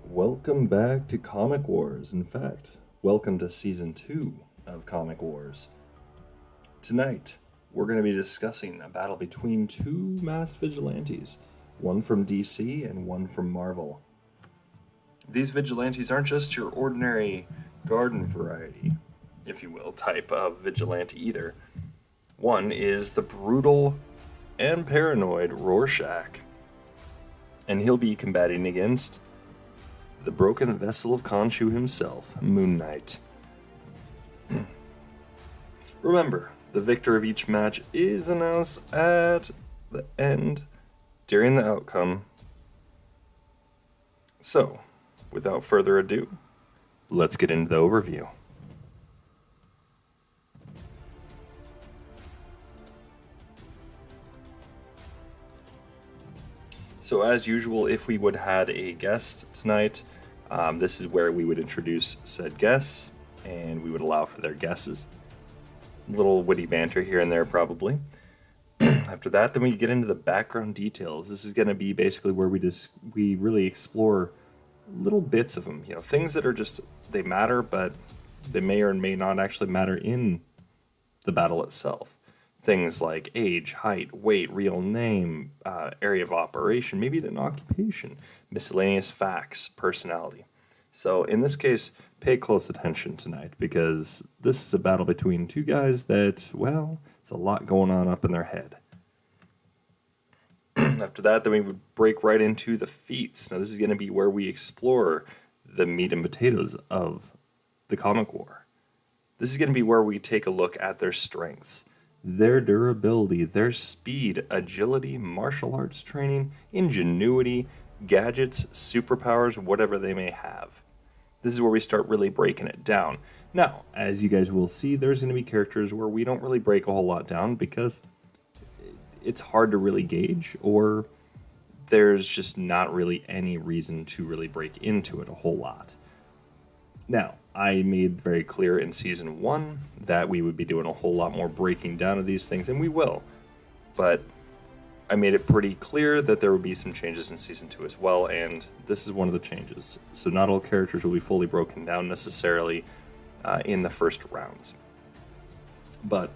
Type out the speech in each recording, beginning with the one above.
Welcome back to Comic Wars. In fact, welcome to Season 2 of Comic Wars. Tonight, we're going to be discussing a battle between two masked vigilantes, one from DC and one from Marvel. These vigilantes aren't just your ordinary garden variety, if you will, type of vigilante either. One is the brutal and paranoid Rorschach, and he'll be combating against the broken vessel of Khonshu himself, Moon Knight. Remember, the victor of each match is announced at the end during the outcome. So, without further ado, let's get into the overview. So as usual, if we would had a guest tonight, this is where we would introduce said guests, and we would allow for their guesses. Little witty banter here and there, probably. After that, then we get into the background details. This is going to be basically where we really explore little bits of them. You know, things that are just, they matter, but they may or may not actually matter in the battle itself. Things like age, height, weight, real name, area of operation, maybe an occupation, miscellaneous facts, personality. So in this case, pay close attention tonight, because this is a battle between two guys that, well, it's a lot going on up in their head. After that, then we would break right into the feats. Now this is going to be where we explore the meat and potatoes of the comic war. This is going to be where we take a look at their strengths, their durability, their speed, agility, martial arts training, ingenuity, gadgets, superpowers, whatever they may have. This is where we start really breaking it down. Now, as you guys will see, there's going to be characters where we don't really break a whole lot down because it's hard to really gauge, or there's just not really any reason to really break into it a whole lot. Now, I made very clear in Season 1 that we would be doing a whole lot more breaking down of these things, and we will. But I made it pretty clear that there would be some changes in Season 2 as well, and this is one of the changes. So not all characters will be fully broken down necessarily in the first rounds. But,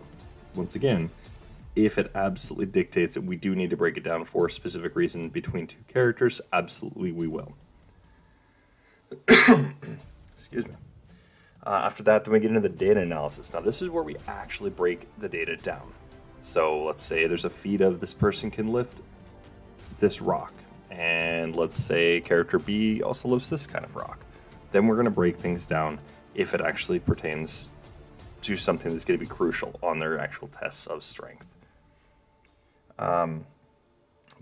once again, if it absolutely dictates that we do need to break it down for a specific reason between two characters, absolutely we will. Excuse me. After that, then we get into the data analysis. Now, this is where we actually break the data down. So, let's say there's a feat of this person can lift this rock. And let's say character B also lifts this kind of rock. Then we're going to break things down if it actually pertains to something that's going to be crucial on their actual tests of strength.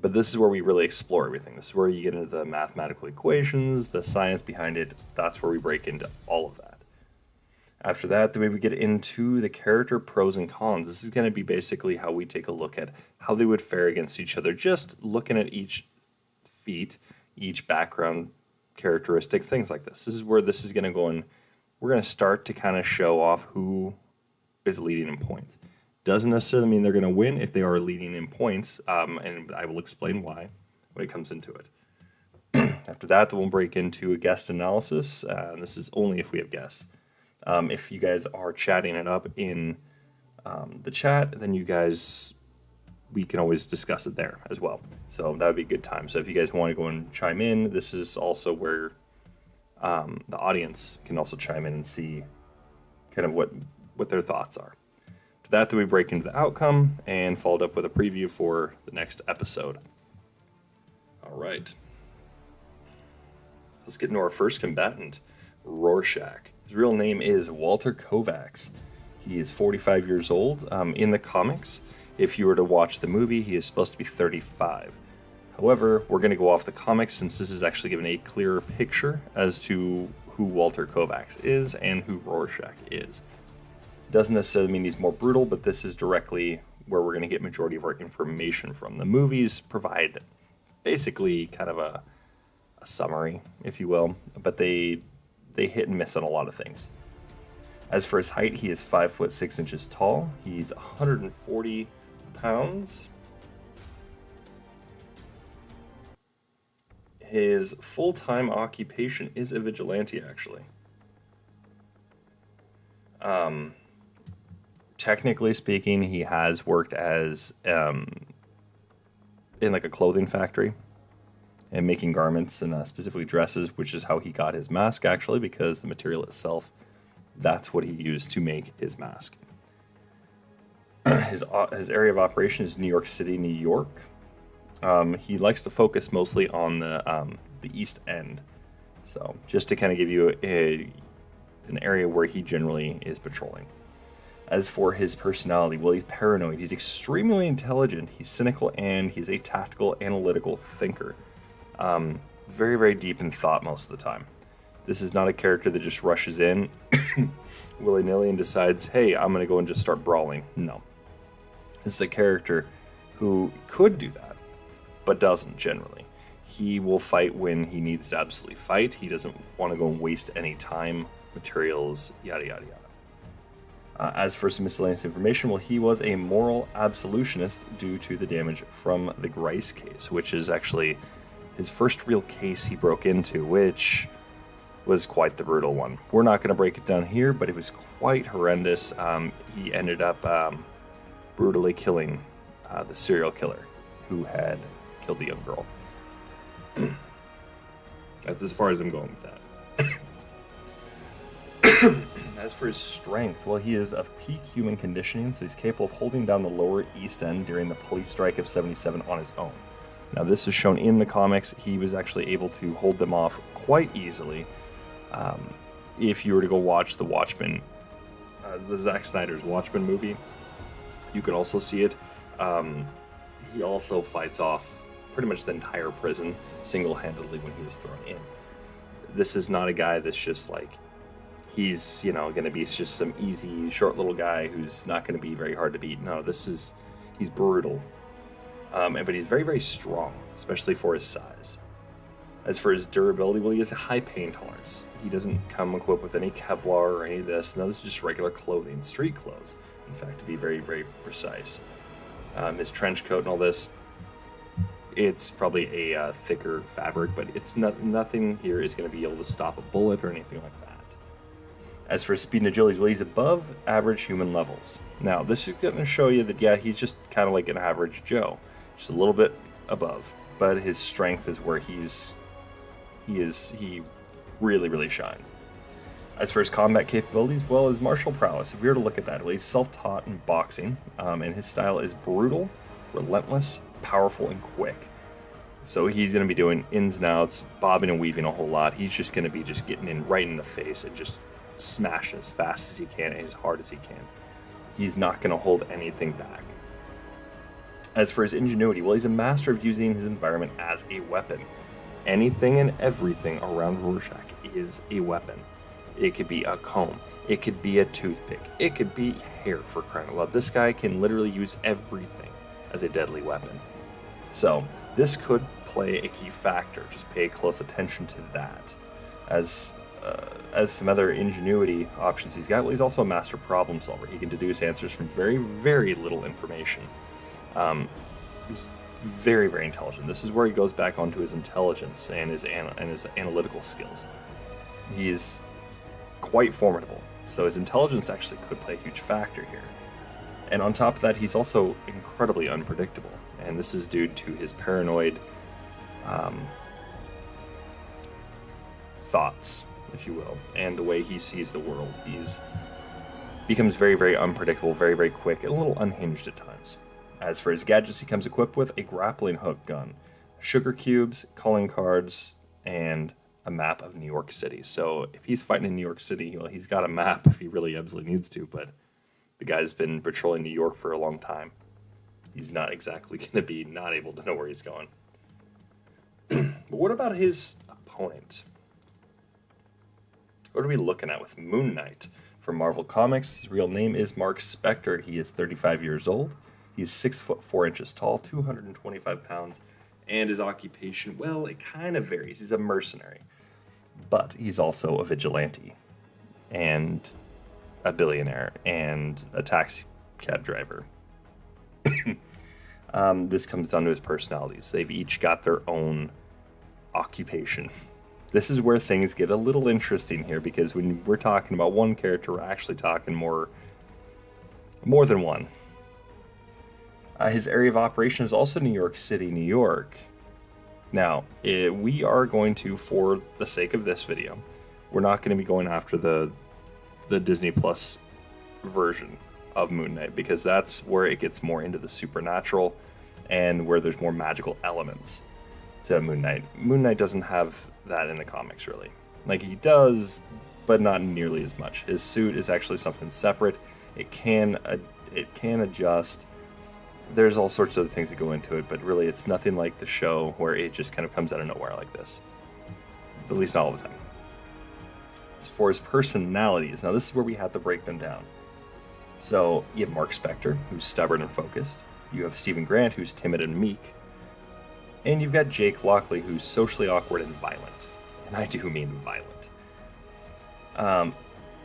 But this is where we really explore everything. This is where you get into the mathematical equations, the science behind it. That's where we break into all of that. After that, then we get into the character pros and cons. This is going to be basically how we take a look at how they would fare against each other, just looking at each feat, each background characteristic, things like this. This is where this is going to go in. We're going to start to kind of show off who is leading in points. Doesn't necessarily mean they're going to win if they are leading in points, and I will explain why when it comes into it. After that, we'll break into a guest analysis, and this is only if we have guests. If you guys are chatting it up in the chat, then we can always discuss it there as well. So that would be a good time. So if you guys want to go and chime in, this is also where the audience can also chime in and see kind of what their thoughts are. After that, then we break into the outcome and followed up with a preview for the next episode. All right. Let's get into our first combatant, Rorschach. His real name is Walter Kovacs. He is 45 years old. In the comics, if you were to watch the movie, he is supposed to be 35. However, we're going to go off the comics since this is actually given a clearer picture as to who Walter Kovacs is and who Rorschach is. Doesn't necessarily mean he's more brutal, but this is directly where we're going to get majority of our information from. The movies provide basically kind of a summary, if you will, but they hit and miss on a lot of things. As for his height, he is 5 foot 6 inches tall. He's 140 pounds. His full-time occupation is a vigilante, actually. Technically speaking, he has worked as in like a clothing factory and making garments and specifically dresses, which is how he got his mask, actually, because the material itself, that's what he used to make his mask. His area of operation is New York City, New York. He likes to focus mostly on the East End. So just to kind of give you an area where he generally is patrolling. As for his personality, well, he's paranoid. He's extremely intelligent. He's cynical, and he's a tactical, analytical thinker. Very, very deep in thought most of the time. This is not a character that just rushes in willy-nilly and decides, hey, I'm going to go and just start brawling. No. This is a character who could do that, but doesn't generally. He will fight when he needs to absolutely fight. He doesn't want to go and waste any time, materials, yada, yada, yada. As for some miscellaneous information, well, he was a moral absolutionist due to the damage from the Grice case, which is actually his first real case he broke into, which was quite the brutal one. We're not going to break it down here, but it was quite horrendous. He ended up brutally killing the serial killer who had killed the young girl. That's as far as I'm going with that. As for his strength, well, he is of peak human conditioning, so he's capable of holding down the lower East End during the police strike of 77 on his own. Now, this is shown in the comics. He was actually able to hold them off quite easily. If you were to go watch The Watchmen, the Zack Snyder's Watchmen movie, you could also see it. He also fights off pretty much the entire prison single-handedly when he was thrown in. This is not a guy that's just like, he's, going to be just some easy, short little guy who's not going to be very hard to beat. No, he's brutal. But he's very, very strong, especially for his size. As for his durability, well, he has a high pain tolerance. He doesn't come equipped with any Kevlar or any of this. No, this is just regular clothing, street clothes, in fact, to be very, very precise. His trench coat and all this, it's probably a thicker fabric, but it's nothing here is going to be able to stop a bullet or anything like that. As for speed and agility, well, he's above average human levels. Now, this is going to show you that, yeah, he's just kind of like an average Joe, just a little bit above. But his strength is where he really, really shines. As for his combat capabilities, well, his martial prowess, if we were to look at that, well, he's self-taught in boxing, and his style is brutal, relentless, powerful, and quick. So he's going to be doing ins and outs, bobbing and weaving a whole lot. He's just going to be just getting in right in the face and just smash as fast as he can and as hard as he can. He's not going to hold anything back. As for his ingenuity, well, he's a master of using his environment as a weapon. Anything and everything around Rorschach is a weapon. It could be a comb. It could be a toothpick. It could be hair, for crying out loud. This guy can literally use everything as a deadly weapon. So this could play a key factor. Just pay close attention to that. As some other ingenuity options he's got, well, he's also a master problem solver. He can deduce answers from very, very little information. He's very, very intelligent. This is where he goes back onto his intelligence and his analytical skills. He's quite formidable, so his intelligence actually could play a huge factor here. And on top of that, he's also incredibly unpredictable, and this is due to his paranoid thoughts, if you will, and the way he sees the world. He's becomes very, very unpredictable, very, very quick, and a little unhinged at times. As for his gadgets, he comes equipped with a grappling hook gun, sugar cubes, calling cards, and a map of New York City. So if he's fighting in New York City, well, he's got a map if he really absolutely needs to, but the guy's been patrolling New York for a long time. He's not exactly going to be not able to know where he's going. But what about his opponent? What are we looking at with Moon Knight? From Marvel Comics, his real name is Mark Spector. He is 35 years old. He's 6 foot 4 inches tall, 225 pounds, and his occupation, well, it kind of varies. He's a mercenary, but he's also a vigilante, and a billionaire, and a taxi cab driver. This comes down to his personalities. They've each got their own occupation. This is where things get a little interesting here, because when we're talking about one character, we're actually talking more than one. His area of operation is also New York City, New York. Now, we are going to, for the sake of this video, we're not going to be going after the Disney Plus version of Moon Knight, because that's where it gets more into the supernatural and where there's more magical elements to Moon Knight. Moon Knight doesn't have that in the comics, really. Like, he does, but not nearly as much. His suit is actually something separate. It can adjust. There's all sorts of things that go into it, but really it's nothing like the show where it just kind of comes out of nowhere like this. At least not all the time. As far as personalities, now this is where we have to break them down. So you have Mark Spector, who's stubborn and focused. You have Stephen Grant, who's timid and meek. And you've got Jake Lockley, who's socially awkward and violent. And I do mean violent.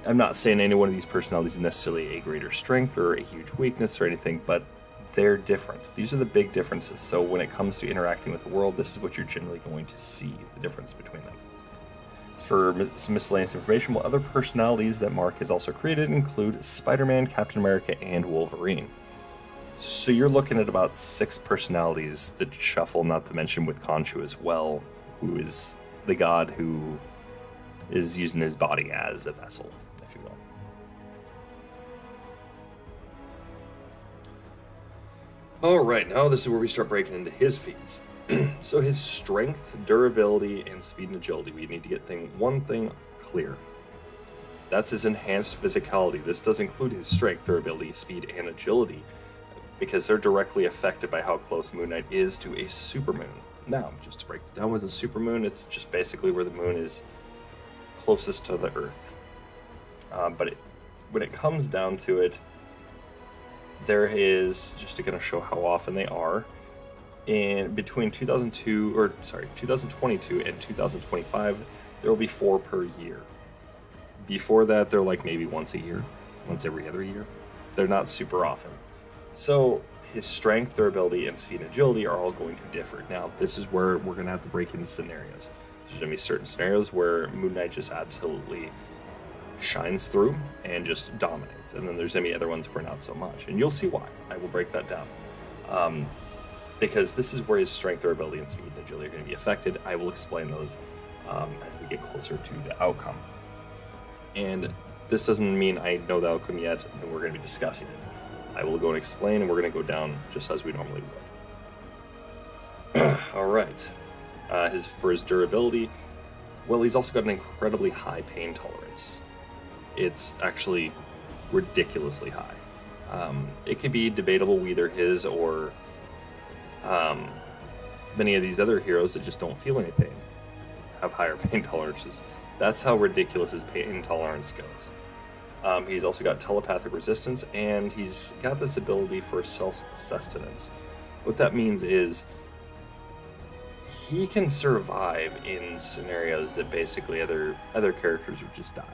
I'm not saying any one of these personalities is necessarily a greater strength or a huge weakness or anything, but they're different. These are the big differences. So when it comes to interacting with the world, this is what you're generally going to see, the difference between them. For some miscellaneous information, other personalities that Mark has also created include Spider-Man, Captain America, and Wolverine. So you're looking at about 6 personalities that shuffle, not to mention with Khonshu as well, who is the god who is using his body as a vessel, if you will. Alright, now this is where we start breaking into his feats. So his strength, durability, and speed and agility, we need to get one thing clear. So that's his enhanced physicality. This does include his strength, durability, speed, and agility, because they're directly affected by how close Moon Knight is to a supermoon. Now, just to break it down, with a supermoon, it's just basically where the moon is closest to the Earth. When it comes down to it, there is, just to kind of show how often they are, in between 2022 and 2025, there will be 4 per year. Before that, they're like maybe once a year, once every other year. They're not super often. So his strength, durability, and speed and agility are all going to differ. Now, this is where we're going to have to break into scenarios. There's going to be certain scenarios where Moon Knight just absolutely shines through and just dominates. And then there's going to be other ones where not so much. And you'll see why. I will break that down. Because this is where his strength, durability, and speed and agility are going to be affected. I will explain those as we get closer to the outcome. And this doesn't mean I know the outcome yet, and we're going to be discussing it. I will go and explain, and we're going to go down just as we normally would. All right. For his durability, well, he's also got an incredibly high pain tolerance. It's actually ridiculously high. It could be debatable, either his or many of these other heroes that just don't feel any pain have higher pain tolerances. That's how ridiculous his pain tolerance goes. He's also got telepathic resistance, and he's got this ability for self-sustenance. What that means is he can survive in scenarios that basically other characters would just die.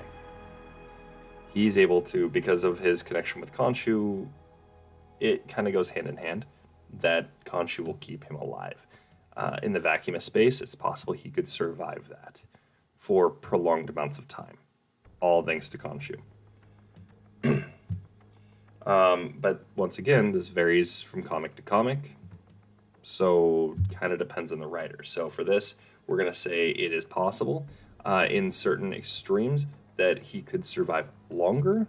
He's able to, because of his connection with Khonshu, it kind of goes hand in hand, that Khonshu will keep him alive. In the vacuum of space, it's possible he could survive that for prolonged amounts of time, all thanks to Khonshu. But once again, this varies from comic to comic, so kind of depends on the writer. So for this, we're going to say it is possible in certain extremes that he could survive longer,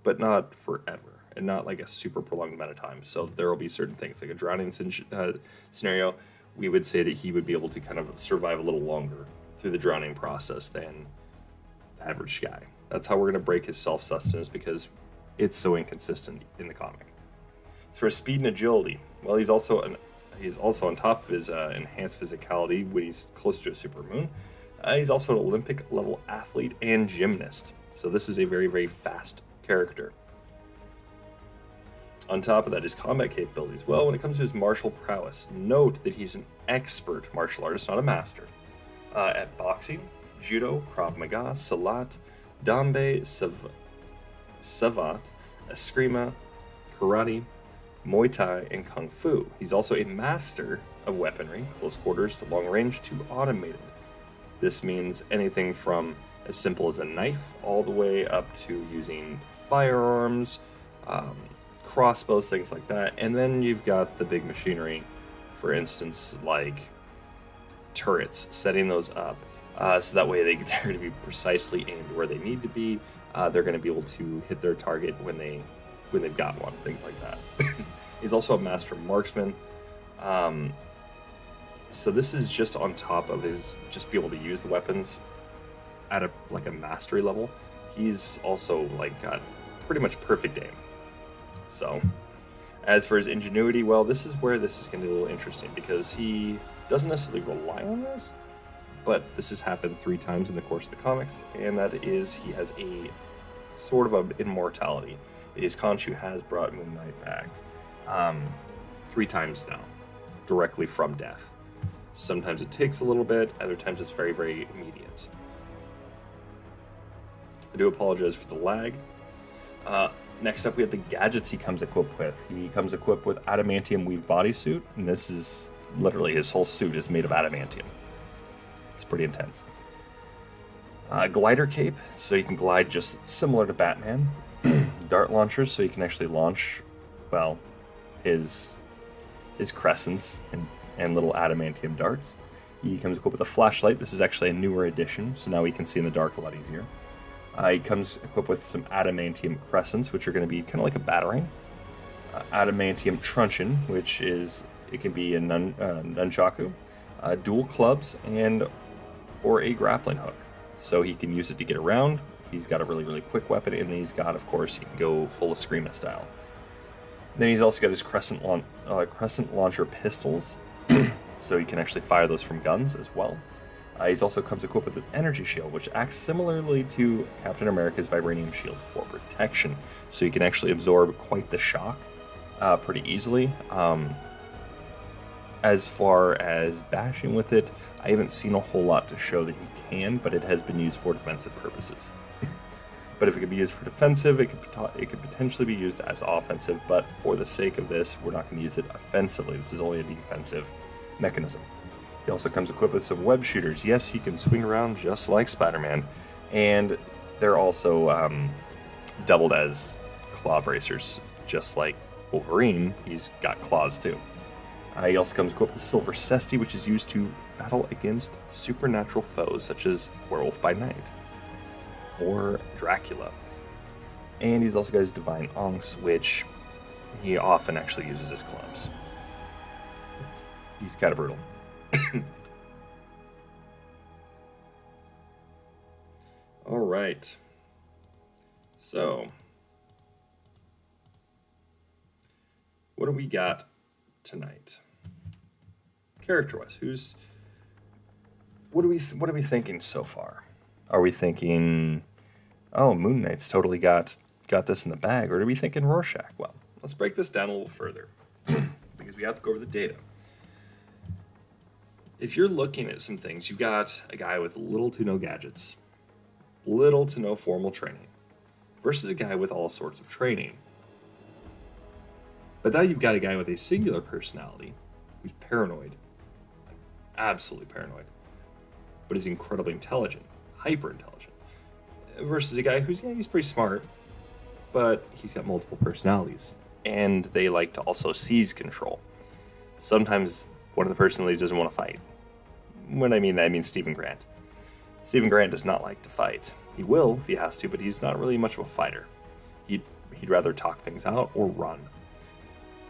but not forever, and not like a super prolonged amount of time. So there will be certain things, like a drowning scenario, we would say that he would be able to kind of survive a little longer through the drowning process than the average guy. That's how we're going to break his self-sustenance, because it's so inconsistent in the comic. So for speed and agility, well, he's also on top of his enhanced physicality when he's close to a supermoon. He's also an Olympic-level athlete and gymnast. So this is a very, very fast character. On top of that, his combat capabilities. Well, when it comes to his martial prowess, note that he's an expert martial artist, not a master, at boxing, judo, Krav Maga, Salat, Dambe, Savat, Eskrima, Karate, Muay Thai, and Kung Fu. He's also a master of weaponry, close quarters to long range to automated. This means anything from as simple as a knife all the way up to using firearms, crossbows, things like that. And then you've got the big machinery, for instance, like turrets, setting those up so that way they're going to be precisely aimed where they need to be. They're going to be able to hit their target when they've got one, things like that. He's also a master marksman. So this is just on top of his just be able to use the weapons at a mastery level. He's also got pretty much perfect aim. So as for his ingenuity, well, this is where this is going to be a little interesting because he doesn't necessarily rely on this, but this has happened 3 times in the course of the comics, and that is he has a sort of an immortality. Khonshu has brought Moon Knight back 3 times now, directly from death. Sometimes it takes a little bit, other times it's very, very immediate. I do apologize for the lag. Next up, we have the gadgets he comes equipped with. He comes equipped with adamantium weave bodysuit, and this is literally his whole suit is made of adamantium. It's pretty intense. Glider cape, so you can glide just similar to Batman. Dart launchers, so you can actually launch, well, his crescents and little adamantium darts. He comes equipped with a flashlight. This is actually a newer edition, so now he can see in the dark a lot easier. He comes equipped with some adamantium crescents, which are going to be kind of like a batarang. Adamantium truncheon, which it can be a nunchaku. Dual clubs or a grappling hook, so he can use it to get around. He's got a really, really quick weapon, and he's got, of course, he can go full Eskrima style. Then he's also got his crescent launcher pistols, so he can actually fire those from guns as well. He also comes equipped with an energy shield, which acts similarly to Captain America's vibranium shield for protection, so he can actually absorb quite the shock pretty easily. As far as bashing with it, I haven't seen a whole lot to show that he can, but it has been used for defensive purposes. But if it could be used for defensive, it could potentially be used as offensive, but for the sake of this, we're not going to use it offensively. This is only a defensive mechanism. He also comes equipped with some web shooters. Yes, he can swing around just like Spider-Man, and they're also doubled as claw bracers, just like Wolverine. He's got claws too. He also comes equipped with Silver Cesti, which is used to battle against supernatural foes such as Werewolf by Night or Dracula. And he's also got his Divine Onks, which he often actually uses as clubs. He's kind of brutal. All right. So, what do we got tonight? Character-wise, what are we thinking so far? Are we thinking, oh, Moon Knight's totally got this in the bag, or are we thinking Rorschach? Well, let's break this down a little further because we have to go over the data. If you're looking at some things, you've got a guy with little to no gadgets, little to no formal training, versus a guy with all sorts of training. But now you've got a guy with a singular personality who's paranoid, like absolutely paranoid, but is incredibly intelligent, hyper intelligent, versus a guy who's, he's pretty smart, but he's got multiple personalities, and they like to also seize control. Sometimes one of the personalities doesn't want to fight. When I mean that, I mean Stephen Grant. Stephen Grant does not like to fight. He will if he has to, but he's not really much of a fighter. He'd rather talk things out or run.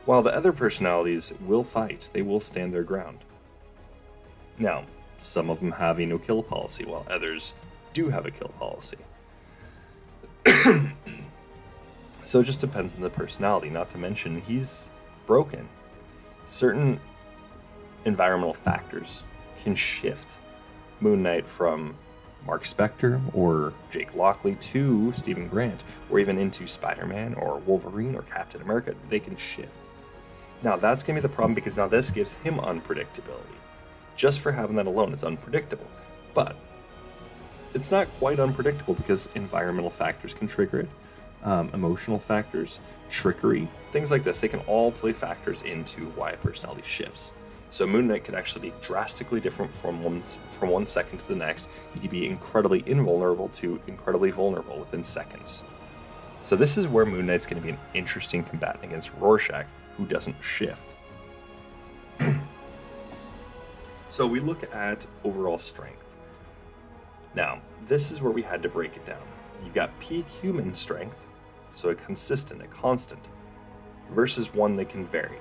While the other personalities will fight, they will stand their ground. Now, some of them have a no-kill policy, while others do have a kill policy. So it just depends on the personality, not to mention he's broken. Certain environmental factors can shift Moon Knight from Mark Spector or Jake Lockley to Stephen Grant, or even into Spider-Man or Wolverine or Captain America. They can shift. Now that's going to be the problem, because now this gives him unpredictability. Just for having that alone, it's unpredictable. But it's not quite unpredictable because environmental factors can trigger it. Emotional factors, trickery, things like this. They can all play factors into why a personality shifts. So Moon Knight could actually be drastically different from one second to the next. He could be incredibly invulnerable to incredibly vulnerable within seconds. So this is where Moon Knight's going to be an interesting combatant against Rorschach, who doesn't shift. So we look at overall strength. Now, this is where we had to break it down. You've got peak human strength, so a consistent, a constant, versus one that can vary.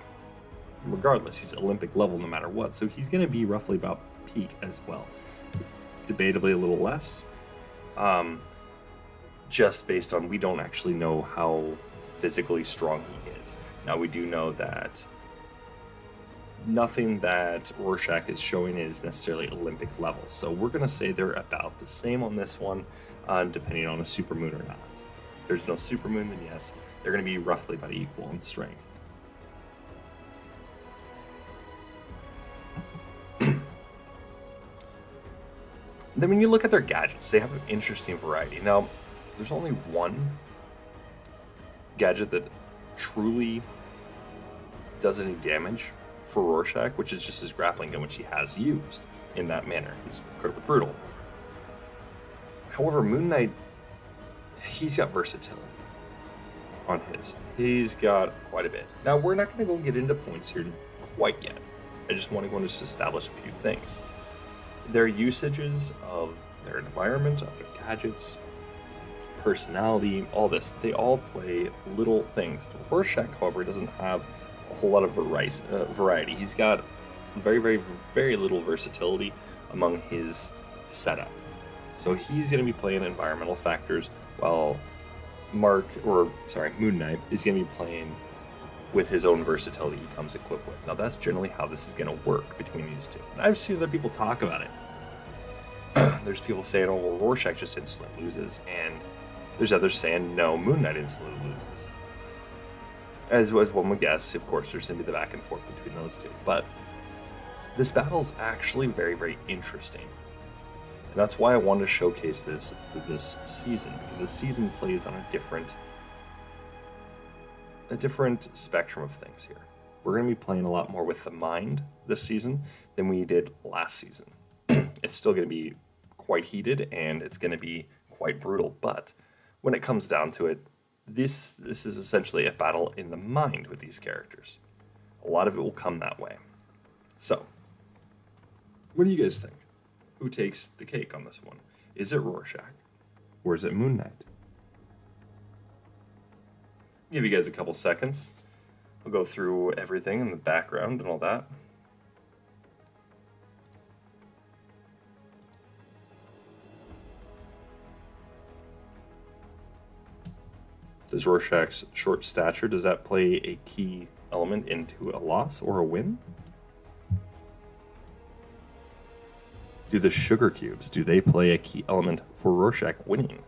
Regardless, he's Olympic level no matter what, so he's going to be roughly about peak as well. Debatably a little less, just based on we don't actually know how physically strong he is. Now, we do know that nothing that Rorschach is showing is necessarily Olympic level, so we're going to say they're about the same on this one, depending on a supermoon or not. If there's no supermoon, then yes, they're going to be roughly about equal in strength. Then when you look at their gadgets, they have an interesting variety. Now, there's only one gadget that truly does any damage for Rorschach, which is just his grappling gun, which he has used in that manner. He's incredibly brutal. However, Moon Knight, he's got versatility on his. He's got quite a bit. Now, we're not going to go get into points here quite yet. I just want to go and just establish a few things. Their usages of their environment, of their gadgets, personality, all this, they all play little things. Rorschach, however, doesn't have a whole lot of variety. He's got very, very, very little versatility among his setup. So he's going to be playing environmental factors, while Moon Knight is going to be playing with his own versatility he comes equipped with. Now, that's generally how this is going to work between these two. And I've seen other people talk about it. There's people saying, oh, well, Rorschach just instantly loses, and there's others saying, no, Moon Knight instantly loses. As one would guess, of course, there's going to be the back and forth between those two. But this battle is actually very, very interesting. And that's why I wanted to showcase this for this season, because this season plays on a different spectrum of things here. We're going to be playing a lot more with the mind this season than we did last season. It's still going to be quite heated, and it's going to be quite brutal, but when it comes down to it, this is essentially a battle in the mind with these characters. A lot of it will come that way. So, what do you guys think? Who takes the cake on this one? Is it Rorschach, or is it Moon Knight? Give you guys a couple seconds. I'll go through everything in the background and all that. Does Rorschach's short stature, does that play a key element into a loss or a win? Do the sugar cubes, do they play a key element for Rorschach winning?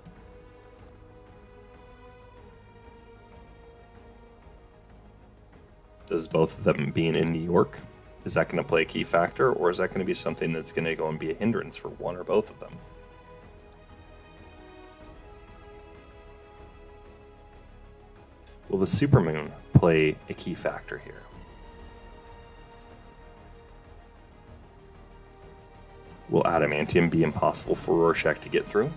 Does both of them being in New York, is that going to play a key factor, or is that going to be something that's going to go and be a hindrance for one or both of them? Will the supermoon play a key factor here? Will adamantium be impossible for Rorschach to get through?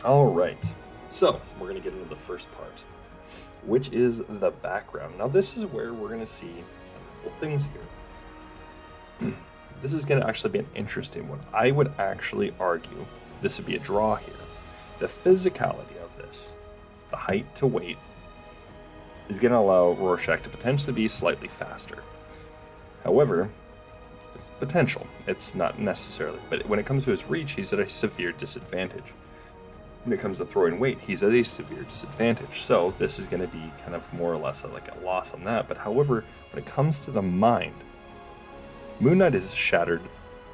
All right, so we're going to get into the first part, which is the background. Now, this is where we're going to see a couple things here. This is going to actually be an interesting one. I would actually argue this would be a draw here. The physicality of this, the height to weight, is going to allow Rorschach to potentially be slightly faster. However, it's potential. It's not necessarily. But when it comes to his reach, he's at a severe disadvantage. When it comes to throwing weight, he's at a severe disadvantage. So this is going to be kind of more or less like a loss on that. But however, when it comes to the mind, Moon Knight is a shattered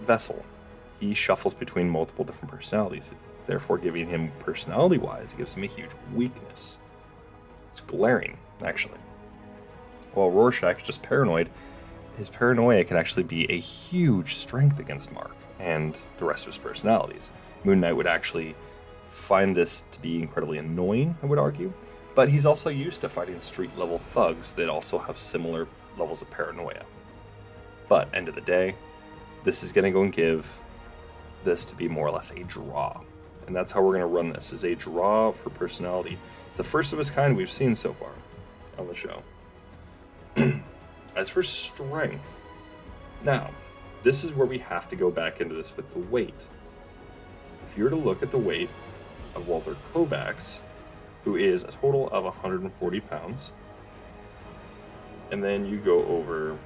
vessel. He shuffles between multiple different personalities, therefore giving him, personality-wise, it gives him a huge weakness. It's glaring, actually. While Rorschach is just paranoid, his paranoia can actually be a huge strength against Mark and the rest of his personalities. Moon Knight would actually find this to be incredibly annoying, I would argue. But he's also used to fighting street-level thugs that also have similar levels of paranoia. But, end of the day, this is going to go and give this to be more or less a draw. And that's how we're going to run this, is a draw for personality. It's the first of its kind we've seen so far on the show. As for strength, now, this is where we have to go back into this with the weight. If you were to look at the weight of Walter Kovacs, who is a total of 140 pounds, and then you go over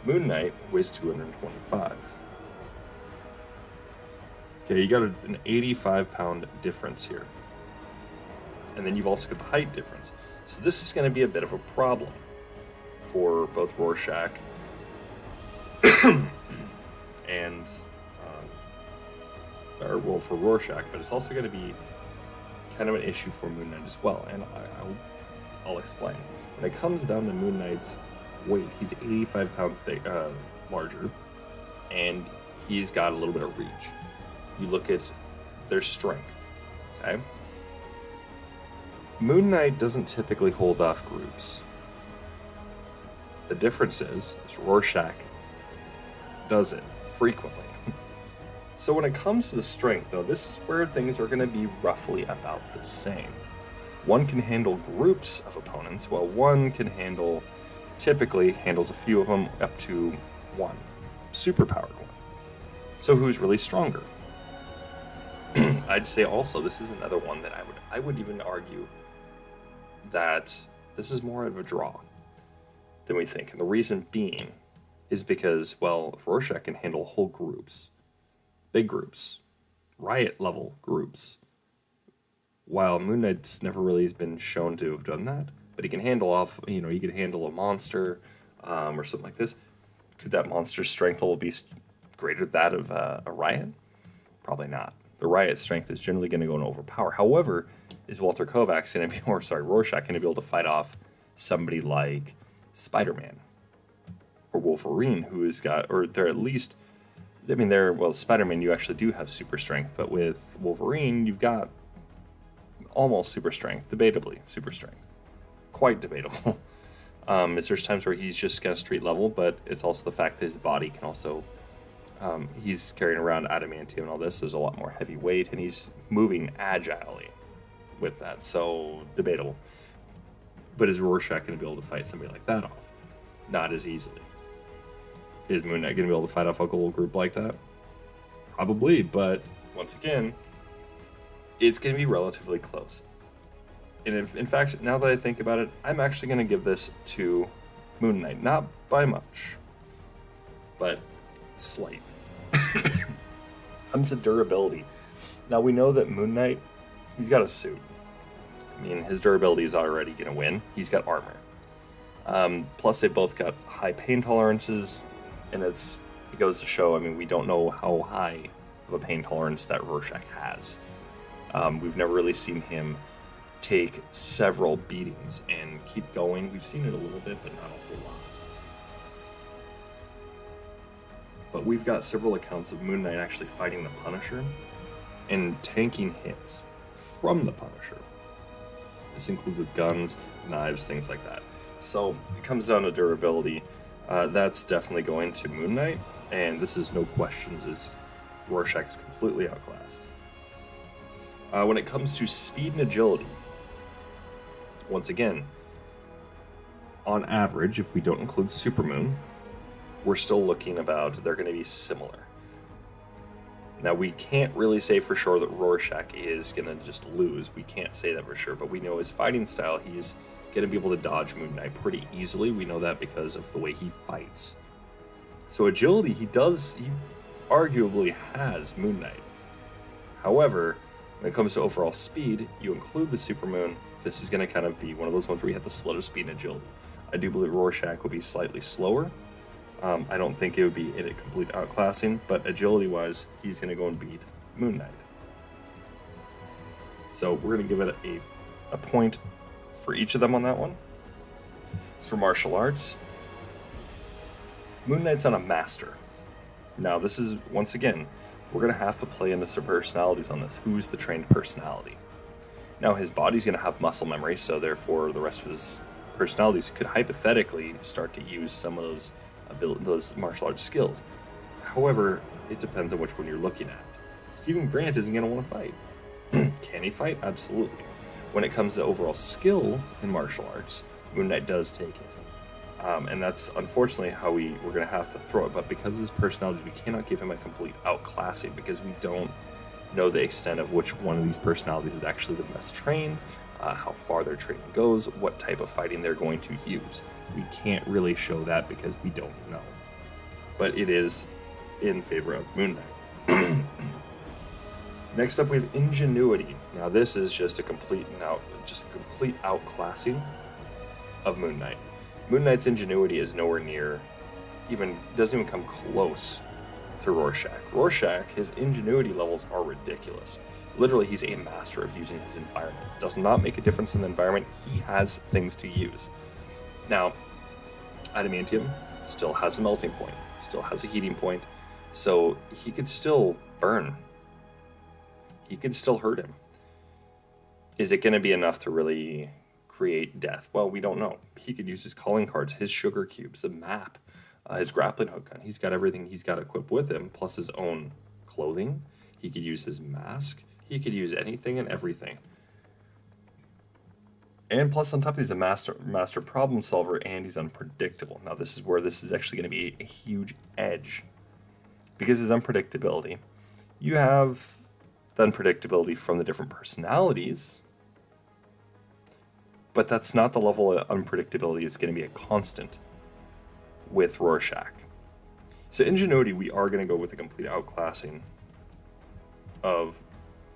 Moon Knight, weighs 225. Okay, you got an 85-pound difference here. And then you've also got the height difference. So this is going to be a bit of a problem for both Rorschach and, for Rorschach, but it's also going to be kind of an issue for Moon Knight as well, and I'll explain. When it comes down to Moon Knight's weight, he's 85 pounds larger, and he's got a little bit of reach. You look at their strength, okay? Moon Knight doesn't typically hold off groups. The difference is Rorschach does it frequently. So when it comes to the strength, though, this is where things are going to be roughly about the same. One can handle groups of opponents, while one can typically handles a few of them up to one. Superpowered one. So who's really stronger? I'd say also this is another one that I would even argue that this is more of a draw than we think. And the reason being is because, well, Rorschach can handle whole groups, big groups, riot level groups, while Moon Knight's never really been shown to have done that. But he can handle he can handle a monster or something like this. Could that monster's strength level be greater than that of a riot? Probably not. The riot's strength is generally going to go and overpower. However, is Walter Kovacs going to be, Rorschach going to be able to fight off somebody like Spider-Man or Wolverine, who has got, or they're at least, Spider-Man, you actually do have super strength, but with Wolverine, you've got almost super strength, debatably super strength. Quite debatable. There's times where he's just kind of street level, but it's also the fact that his body can also, he's carrying around adamantium and all this. There's a lot more heavy weight, and he's moving agilely with that, so debatable. But is Rorschach going to be able to fight somebody like that off? Not as easily. Is Moon Knight going to be able to fight off a little group like that? Probably, but once again, it's going to be relatively close. And in fact, now that I think about it, I'm actually going to give this to Moon Knight. Not by much, but slight. Comes to durability. Now, we know that Moon Knight, he's got a suit. I mean, his durability is already going to win. He's got armor. Plus, they both got high pain tolerances, and it goes to show, we don't know how high of a pain tolerance that Rorschach has. We've never really seen him take several beatings and keep going. We've seen it a little bit, but not a whole lot. But we've got several accounts of Moon Knight actually fighting the Punisher and tanking hits from the Punisher. This includes with guns, knives, things like that. So it comes down to durability. That's definitely going to Moon Knight, and this is no questions, as Rorschach is completely outclassed. When it comes to speed and agility, once again, on average, if we don't include Supermoon, we're still looking about they're going to be similar. Now, we can't really say for sure that Rorschach is going to just lose. We can't say that for sure, but we know his fighting style, he's going to be able to dodge Moon Knight pretty easily. We know that because of the way he fights. So agility, he arguably has Moon Knight. However, when it comes to overall speed, you include the Supermoon, this is going to kind of be one of those ones where you have the split of speed and agility. I do believe Rorschach will be slightly slower. I don't think it would be in a complete outclassing, but agility-wise, he's going to go and beat Moon Knight. So we're going to give it a point for each of them on that one. As for martial arts, Moon Knight's on a master. Now, this is, once again, we're going to have to play into some personalities on this. Who's the trained personality? Now, his body's going to have muscle memory, so therefore the rest of his personalities could hypothetically start to use some of those martial arts skills. However, it depends on which one you're looking at. Stephen Grant isn't going to want to fight. Can he fight? Absolutely. When it comes to overall skill in martial arts, Moon Knight does take it. And that's unfortunately how we're going to have to throw it. But because of his personalities, we cannot give him a complete outclassing because we don't know the extent of which one of these personalities is actually the best trained, how far their training goes, what type of fighting they're going to use. We can't really show that because we don't know. But it is in favor of Moon Knight. Next up, we have Ingenuity. Now, this is just a complete outclassing of Moon Knight. Moon Knight's Ingenuity is nowhere near, doesn't even come close to Rorschach. Rorschach, his Ingenuity levels are ridiculous. Literally, he's a master of using his environment. Does not make a difference in the environment. He has things to use. Now, Adamantium still has a melting point, still has a heating point, so he could still burn. He could still hurt him. Is it going to be enough to really create death? Well, we don't know. He could use his calling cards, his sugar cubes, the map, his grappling hook gun. He's got everything he's got equipped with him, plus his own clothing. He could use his mask. He could use anything and everything. And plus, on top of he's a master problem solver, and he's unpredictable. Now, this is where this is actually going to be a huge edge. Because his unpredictability, you have the unpredictability from the different personalities, but that's not the level of unpredictability that's going to be a constant with Rorschach. So Ingenuity, we are going to go with a complete outclassing of,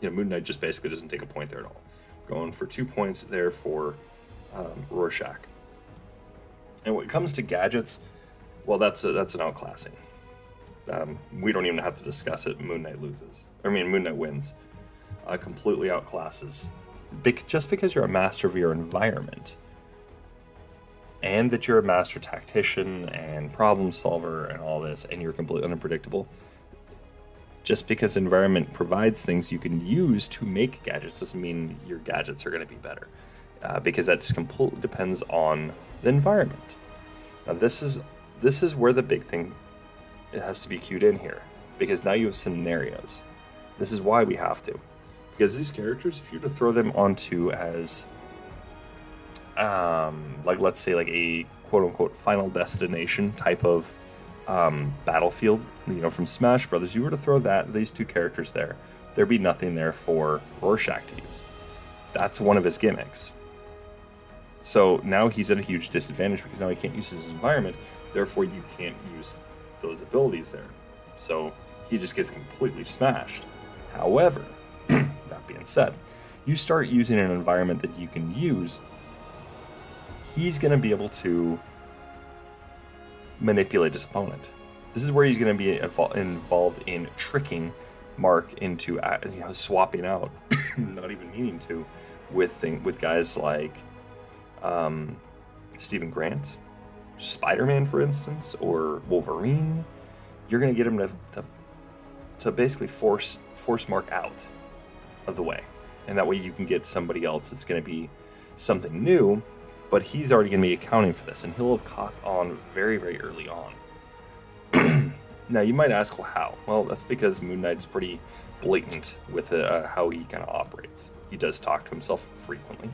Moon Knight just basically doesn't take a point there at all. Going for 2 points there for Rorschach. And when it comes to gadgets, well, that's an outclassing. We don't even have to discuss it. Moon Knight wins. Completely outclasses. Just because you're a master of your environment, and that you're a master tactician and problem solver and all this, and you're completely unpredictable, just because environment provides things you can use to make gadgets doesn't mean your gadgets are going to be better. Because that just completely depends on the environment. Now this is where the big thing, it has to be cued in here, because now you have scenarios. This is why we have to, because these characters, if you were to throw them onto as let's say like a quote-unquote Final Destination type of battlefield, from Smash Brothers, you were to throw these two characters there'd be nothing there for Rorschach to use. That's one of his gimmicks. So now he's at a huge disadvantage because now he can't use his environment, therefore you can't use those abilities there. So he just gets completely smashed. However, that being said, you start using an environment that you can use, he's going to be able to manipulate his opponent. This is where he's going to be involved in tricking Mark into swapping out, not even meaning to, with guys like Stephen Grant, Spider-Man, for instance, or Wolverine. You're going to get him to basically force Mark out of the way, and that way you can get somebody else that's going to be something new, but he's already going to be accounting for this, and he'll have caught on very, very early on. Now, you might ask, well, how? Well, that's because Moon Knight's pretty blatant with how he kind of operates. He does talk to himself frequently.